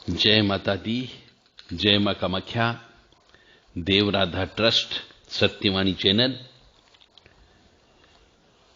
जय माता दी, जय मां कामाख्या, देव राधा ट्रस्ट, सत्यवाणी चैनल।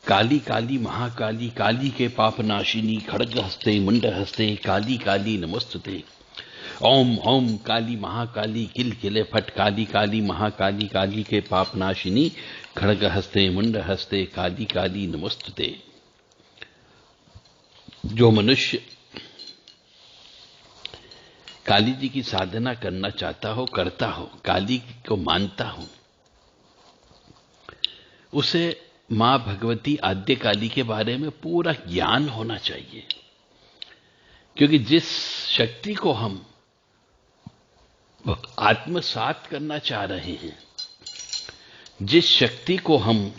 काली काली महाकाली, काली के पाप नाशिनी, खड़ग हस्ते मुंड हस्ते, काली काली नमस्तुते। ओम ओम काली महाकाली, किल किले फट, काली काली महाकाली, काली के पाप नाशिनी, खड़ग हस्ते मुंड हस्ते, काली काली नमस्तुते। जो मनुष्य काली जी की साधना करना चाहता हो, करता हो, काली को मानता हो, उसे मां भगवती आद्य काली के बारे में पूरा ज्ञान होना चाहिए। क्योंकि जिस शक्ति को हम आत्मसात करना चाह रहे हैं, जिस शक्ति को हम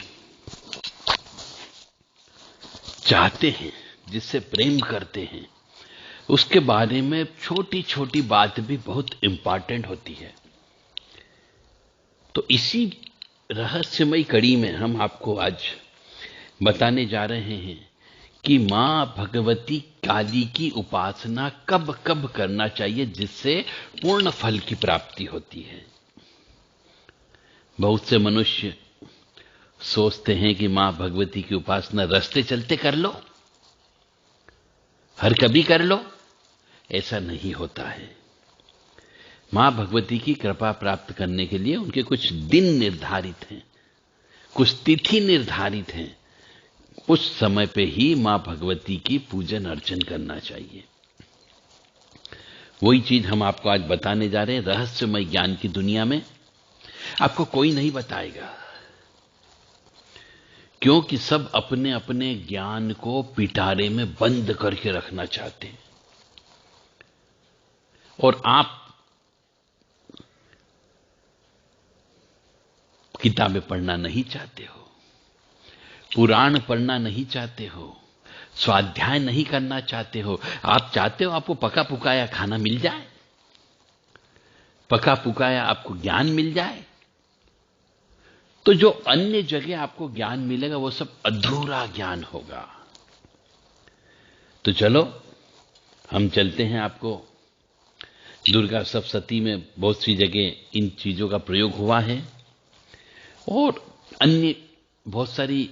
चाहते हैं, जिससे प्रेम करते हैं, उसके बारे में छोटी छोटी बात भी बहुत इंपॉर्टेंट होती है। तो इसी रहस्यमयी कड़ी में हम आपको आज बताने जा रहे हैं कि मां भगवती काली की उपासना कब कब करना चाहिए, जिससे पूर्ण फल की प्राप्ति होती है। बहुत से मनुष्य सोचते हैं कि मां भगवती की उपासना रास्ते चलते कर लो, हर कभी कर लो। ऐसा नहीं होता है। मां भगवती की कृपा प्राप्त करने के लिए उनके कुछ दिन निर्धारित हैं, कुछ तिथि निर्धारित हैं। उस समय पे ही मां भगवती की पूजन अर्चन करना चाहिए। वही चीज हम आपको आज बताने जा रहे हैं। रहस्यमय ज्ञान की दुनिया में आपको कोई नहीं बताएगा, क्योंकि सब अपने अपने ज्ञान को पिटारे में बंद करके रखना चाहते हैं। और आप किताबें पढ़ना नहीं चाहते हो, पुराण पढ़ना नहीं चाहते हो, स्वाध्याय नहीं करना चाहते हो। आप चाहते हो आपको पका पुकाया खाना मिल जाए, पका पुकाया आपको ज्ञान मिल जाए। तो जो अन्य जगह आपको ज्ञान मिलेगा वो सब अधूरा ज्ञान होगा। तो चलो हम चलते हैं। आपको दुर्गा सप्तशती में बहुत सी जगह इन चीजों का प्रयोग हुआ है और अन्य बहुत सारी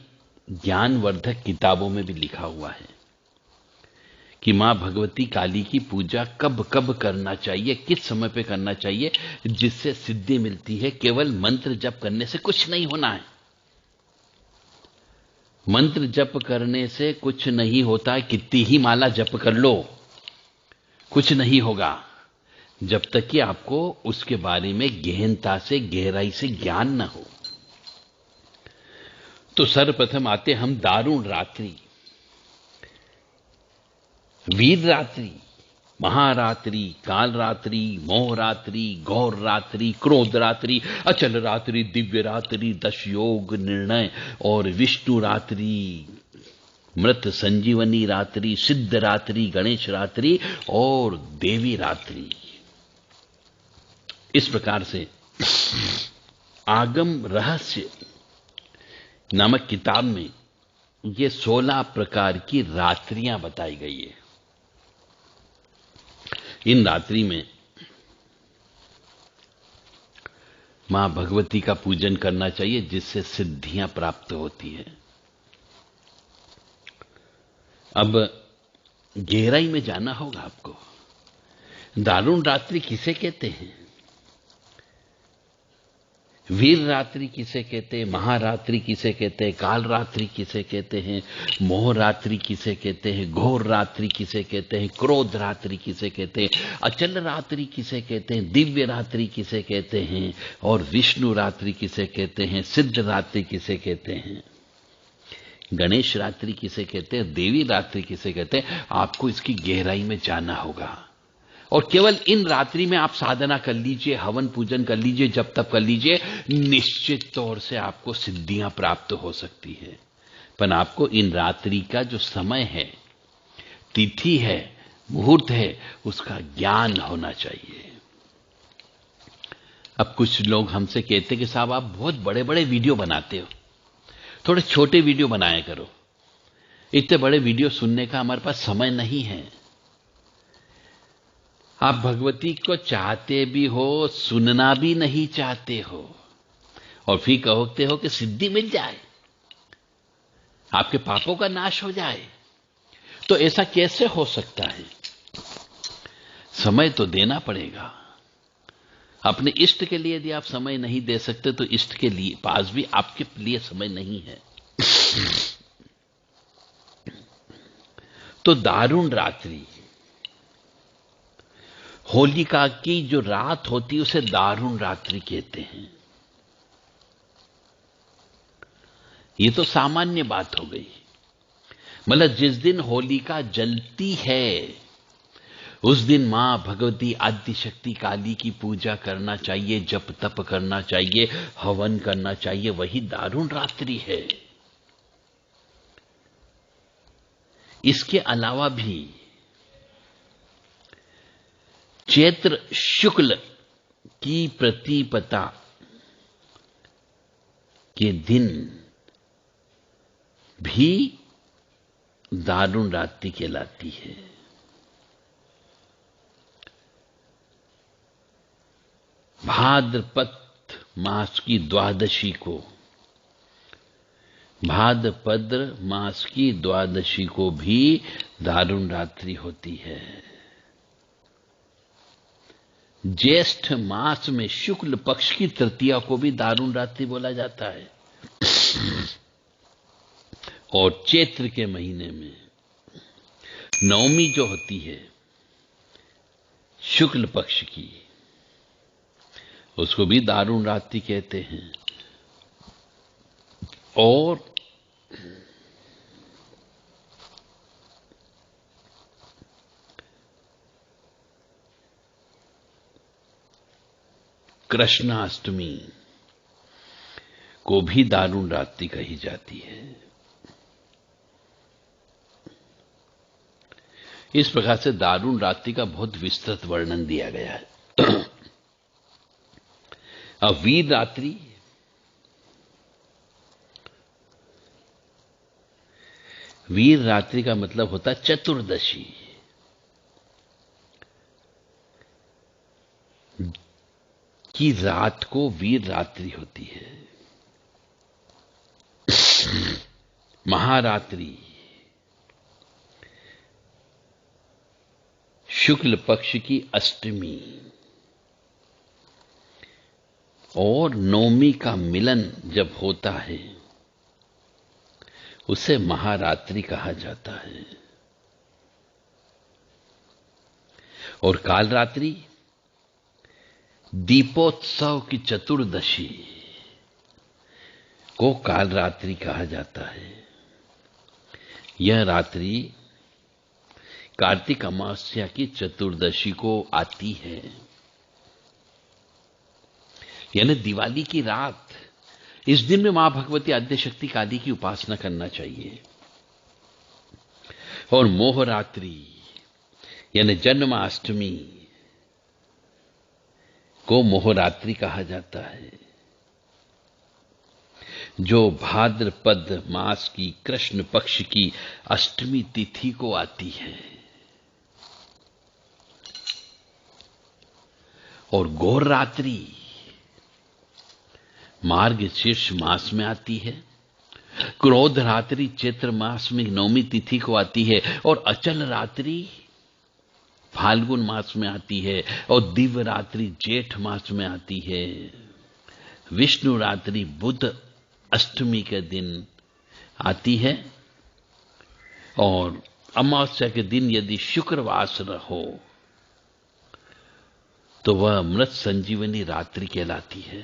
ज्ञानवर्धक किताबों में भी लिखा हुआ है कि मां भगवती काली की पूजा कब कब करना चाहिए, किस समय पे करना चाहिए, जिससे सिद्धि मिलती है। केवल मंत्र जप करने से कुछ नहीं होना है। मंत्र जप करने से कुछ नहीं होता है। कितनी ही माला जप कर लो, कुछ नहीं होगा जब तक कि आपको उसके बारे में गहनता से, गहराई से ज्ञान न हो। तो सर्वप्रथम आते हम दारुण रात्रि, वीर रात्रि, महारात्रि, काल रात्रि, मोह रात्रि, गौर रात्रि, क्रोध रात्रि, अचल रात्रि, दिव्य रात्रि, दश योग निर्णय और विष्णु रात्रि, मृत संजीवनी रात्रि, सिद्ध रात्रि, गणेश रात्रि और देवी रात्रि। इस प्रकार से आगम रहस्य नामक किताब में ये 16 प्रकार की रात्रियां बताई गई है। इन रात्रि में मां भगवती का पूजन करना चाहिए, जिससे सिद्धियां प्राप्त होती है। अब गहराई में जाना होगा आपको। दारुण रात्रि किसे कहते हैं, वीर रात्रि किसे कहते हैं, महारात्रि किसे कहते हैं, काल रात्रि किसे कहते हैं, मोह रात्रि किसे कहते हैं, घोर रात्रि किसे कहते हैं, क्रोध रात्रि किसे कहते हैं, अचल रात्रि किसे कहते हैं, दिव्य रात्रि किसे कहते हैं और विष्णु रात्रि किसे कहते हैं, सिद्ध रात्रि किसे कहते हैं, गणेश रात्रि किसे कहते हैं, देवी रात्रि किसे कहते हैं। आपको इसकी गहराई में जाना होगा। और केवल इन रात्रि में आप साधना कर लीजिए, हवन पूजन कर लीजिए, जब तक कर लीजिए, निश्चित तौर से आपको सिद्धियां प्राप्त हो सकती है। पर आपको इन रात्रि का जो समय है, तिथि है, मुहूर्त है, उसका ज्ञान होना चाहिए। अब कुछ लोग हमसे कहते कि साहब आप बहुत बड़े बड़े वीडियो बनाते हो, थोड़े छोटे वीडियो बनाया करो। इतने बड़े वीडियो सुनने का हमारे पास समय नहीं है। आप भगवती को चाहते भी हो, सुनना भी नहीं चाहते हो, और फिर कहते हो कि सिद्धि मिल जाए, आपके पापों का नाश हो जाए। तो ऐसा कैसे हो सकता है? समय तो देना पड़ेगा। अपने इष्ट के लिए यदि आप समय नहीं दे सकते तो इष्ट के लिए पास भी आपके लिए समय नहीं है। तो दारुण रात्रि, होलिका की जो रात होती है उसे दारुण रात्रि कहते हैं। ये तो सामान्य बात हो गई। मतलब जिस दिन होलिका जलती है उस दिन मां भगवती आदि शक्ति काली की पूजा करना चाहिए, जप तप करना चाहिए, हवन करना चाहिए, वही दारुण रात्रि है। इसके अलावा भी चैत्र शुक्ल की प्रतिपदा के दिन भी दारुण रात्रि कहलाती है। भाद्रपद मास की द्वादशी को, भाद्रपद मास की द्वादशी को भी दारुण रात्रि होती है। ज्येष्ठ मास में शुक्ल पक्ष की तृतीया को भी दारुण रात्रि बोला जाता है। और चैत्र के महीने में नवमी जो होती है शुक्ल पक्ष की, उसको भी दारुण रात्रि कहते हैं। और कृष्णाष्टमी को भी दारुण रात्रि कही जाती है। इस प्रकार से दारुण रात्रि का बहुत विस्तृत वर्णन दिया गया है। अब वीर रात्रि, वीर रात्रि का मतलब होता है चतुर्दशी। की रात को वीर रात्रि होती है। महारात्रि शुक्ल पक्ष की अष्टमी और नवमी का मिलन जब होता है उसे महारात्रि कहा जाता है। और कालरात्रि दीपोत्सव की चतुर्दशी को कालरात्रि कहा जाता है। यह रात्रि कार्तिक अमावस्या की चतुर्दशी को आती है, यानी दिवाली की रात। इस दिन में मां भगवती आद्यशक्ति काली की उपासना करना चाहिए। और मोहरात्रि यानी जन्माष्टमी को मोहरात्रि कहा जाता है, जो भाद्रपद मास की कृष्ण पक्ष की अष्टमी तिथि को आती है। और घोर रात्रि मार्गशीर्ष मास में आती है। क्रोध रात्रि चैत्र मास में नवमी तिथि को आती है। और अचल रात्रि फाल्गुन मास में आती है। और दिव्य रात्रि जेठ मास में आती है। विष्णु रात्रि बुध अष्टमी के दिन आती है। और अमावस्या के दिन यदि शुक्रवास हो तो वह मृत संजीवनी रात्रि कहलाती है।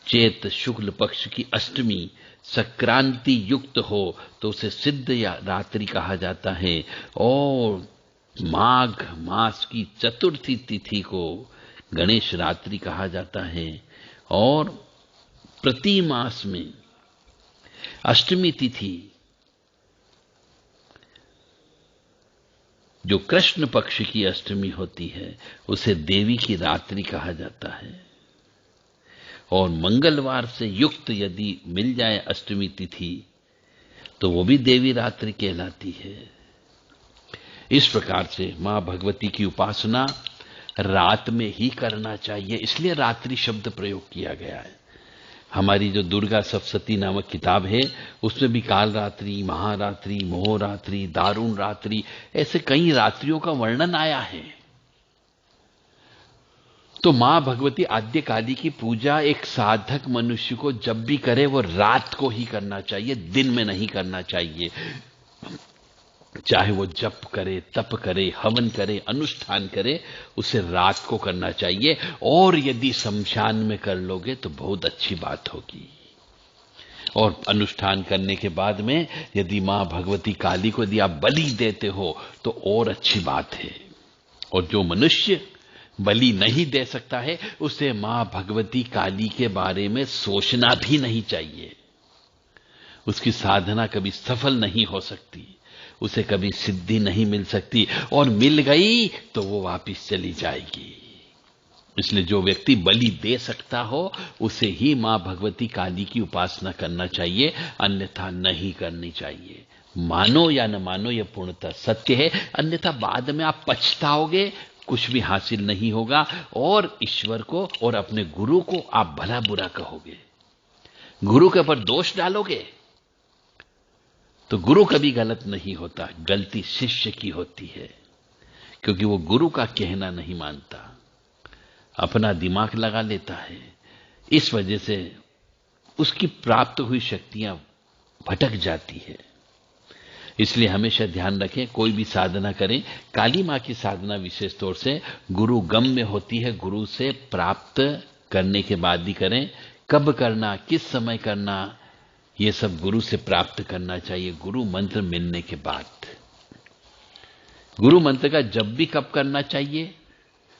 चैत शुक्ल पक्ष की अष्टमी संक्रांति युक्त हो तो उसे सिद्ध या रात्रि कहा जाता है। और माघ मास की चतुर्थी तिथि को गणेश रात्रि कहा जाता है। और प्रति मास में अष्टमी तिथि जो कृष्ण पक्ष की अष्टमी होती है उसे देवी की रात्रि कहा जाता है। और मंगलवार से युक्त यदि मिल जाए अष्टमी तिथि तो वो भी देवी रात्रि कहलाती है। इस प्रकार से मां भगवती की उपासना रात में ही करना चाहिए, इसलिए रात्रि शब्द प्रयोग किया गया है। हमारी जो दुर्गा सप्तशती नामक किताब है उसमें भी काल रात्रि, महारात्रि, मोहरात्रि, दारुण रात्रि, ऐसे कई रात्रियों का वर्णन आया है। तो मां भगवती आद्य काली की पूजा एक साधक मनुष्य को जब भी करे वो रात को ही करना चाहिए, दिन में नहीं करना चाहिए। चाहे वो जप करे, तप करे, हवन करे, अनुष्ठान करे, उसे रात को करना चाहिए। और यदि शमशान में कर लोगे तो बहुत अच्छी बात होगी। और अनुष्ठान करने के बाद में यदि मां भगवती काली को यदि आप बलि देते हो तो और अच्छी बात है। और जो मनुष्य बलि नहीं दे सकता है उसे मां भगवती काली के बारे में सोचना भी नहीं चाहिए। उसकी साधना कभी सफल नहीं हो सकती, उसे कभी सिद्धि नहीं मिल सकती, और मिल गई तो वो वापिस चली जाएगी। इसलिए जो व्यक्ति बलि दे सकता हो उसे ही मां भगवती काली की उपासना करना चाहिए, अन्यथा नहीं करनी चाहिए। मानो या न मानो यह पूर्णतः सत्य है, अन्यथा बाद में आप पछताओगे, कुछ भी हासिल नहीं होगा और ईश्वर को और अपने गुरु को आप भला बुरा कहोगे। गुरु के ऊपर दोष डालोगे तो गुरु कभी गलत नहीं होता, गलती शिष्य की होती है, क्योंकि वो गुरु का कहना नहीं मानता, अपना दिमाग लगा लेता है। इस वजह से उसकी प्राप्त हुई शक्तियां भटक जाती है। इसलिए हमेशा ध्यान रखें, कोई भी साधना करें, काली मां की साधना विशेष तौर से गुरु गम में होती है। गुरु से प्राप्त करने के बाद ही करें। कब करना, किस समय करना, ये सब गुरु से प्राप्त करना चाहिए, गुरु मंत्र मिलने के बाद। गुरु मंत्र का जब भी कब करना चाहिए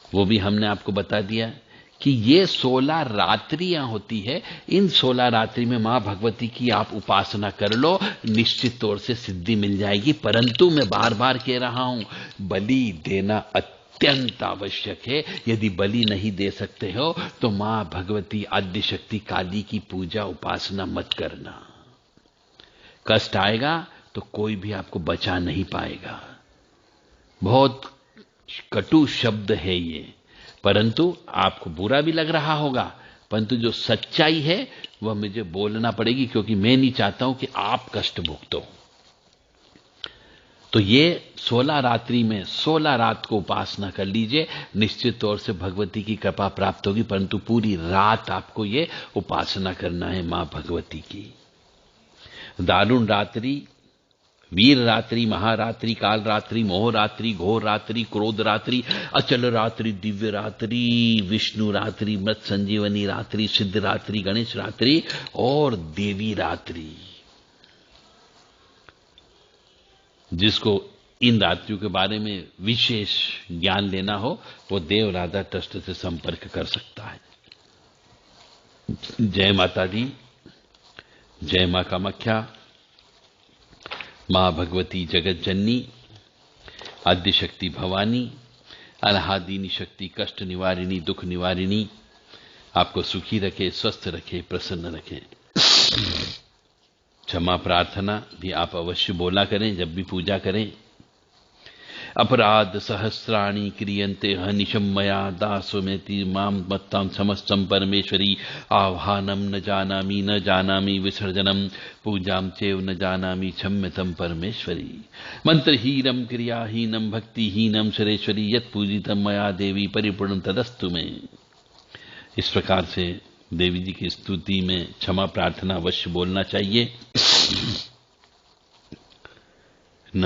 वो भी हमने आपको बता दिया कि ये 16 रात्रियां होती है। इन 16 रात्रि में मां भगवती की आप उपासना कर लो, निश्चित तौर से सिद्धि मिल जाएगी। परंतु मैं बार बार कह रहा हूं, बलि देना अत्यंत आवश्यक है। यदि बलि नहीं दे सकते हो तो मां भगवती आद्य शक्ति काली की पूजा उपासना मत करना। कष्ट आएगा तो कोई भी आपको बचा नहीं पाएगा। बहुत कटु शब्द है ये, परंतु आपको बुरा भी लग रहा होगा, परंतु जो सच्चाई है वह मुझे बोलना पड़ेगी, क्योंकि मैं नहीं चाहता हूं कि आप कष्ट भुगतो। तो ये 16 रात्रि में 16 रात को उपासना कर लीजिए, निश्चित तौर से भगवती की कृपा प्राप्त होगी। परंतु पूरी रात आपको ये उपासना करना है मां भगवती की। दारुण रात्रि, वीर रात्रि, महारात्रि, काल रात्रि, मोह रात्रि, घोर रात्रि, क्रोध रात्रि, अचल रात्रि, दिव्य रात्रि, विष्णु रात्रि, मृत संजीवनी रात्रि, सिद्ध रात्रि, गणेश रात्रि और देवी रात्रि। जिसको इन रात्रियों के बारे में विशेष ज्ञान लेना हो वो देव राधा ट्रस्ट से संपर्क कर सकता है। जय माता दी, जय मां कामाख्या, मां भगवती जगत जननी, आद्य शक्ति भवानी, अनादिनी शक्ति, कष्ट निवारिणी, दुख निवारिणी आपको सुखी रखे, स्वस्थ रखे, प्रसन्न रखे। क्षमा प्रार्थना भी आप अवश्य बोला करें जब भी पूजा करें। अपराध सहस्राणि क्रियन्ते हनिशं मया दासोमेति मां मत्तां समस्तं परमेश्वरी। आह्वानं न जानामि विसर्जनं पूजां चैव न जानामि क्षम्यतं परमेश्वरी। मंत्रहीनं क्रियाहीनं भक्तिहीनं सुरेश्वरी, यत् पूजितं मया देवी परिपूर्णं तदस्तु मे। इस प्रकार से देवी जी की स्तुति में क्षमा प्रार्थना अवश्य बोलना चाहिए। न